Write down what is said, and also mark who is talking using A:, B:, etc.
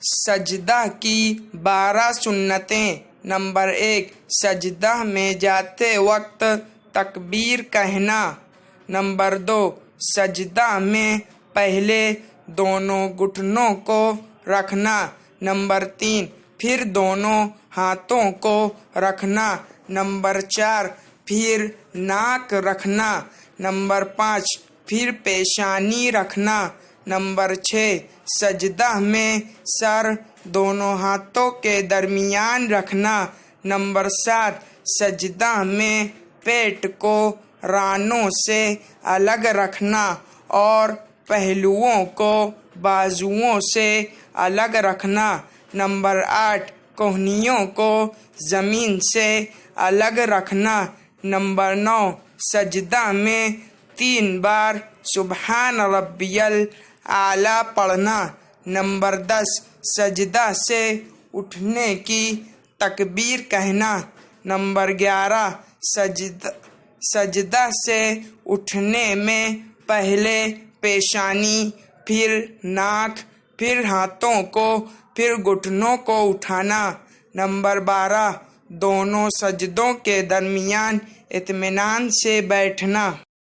A: سجدہ کی 12 سنتیں۔ نمبر 1، سجدہ میں جاتے وقت تکبیر کہنا۔ نمبر 2، سجدہ میں پہلے دونوں گھٹنوں کو رکھنا۔ نمبر 3، پھر دونوں ہاتھوں کو رکھنا۔ نمبر 4، پھر ناک رکھنا۔ نمبر 5، پھر پیشانی رکھنا۔ نمبر 6، سجدہ میں سر دونوں ہاتھوں کے درمیان رکھنا۔ نمبر 7، سجدہ میں پیٹ کو رانوں سے الگ رکھنا اور پہلوؤں کو بازوؤں سے الگ رکھنا۔ نمبر 8، کہنیوں کو زمین سے الگ رکھنا۔ نمبر 9، سجدہ میں 3 بار سبحان ربی الاعلیٰ پڑھنا۔ نمبر 10، سجدہ سے اٹھنے کی تکبیر کہنا۔ نمبر 11، سجدہ سے اٹھنے میں پہلے پیشانی، پھر ناک، پھر ہاتھوں کو، پھر گھٹنوں کو اٹھانا۔ نمبر 12، دونوں سجدوں کے درمیان اطمینان سے بیٹھنا۔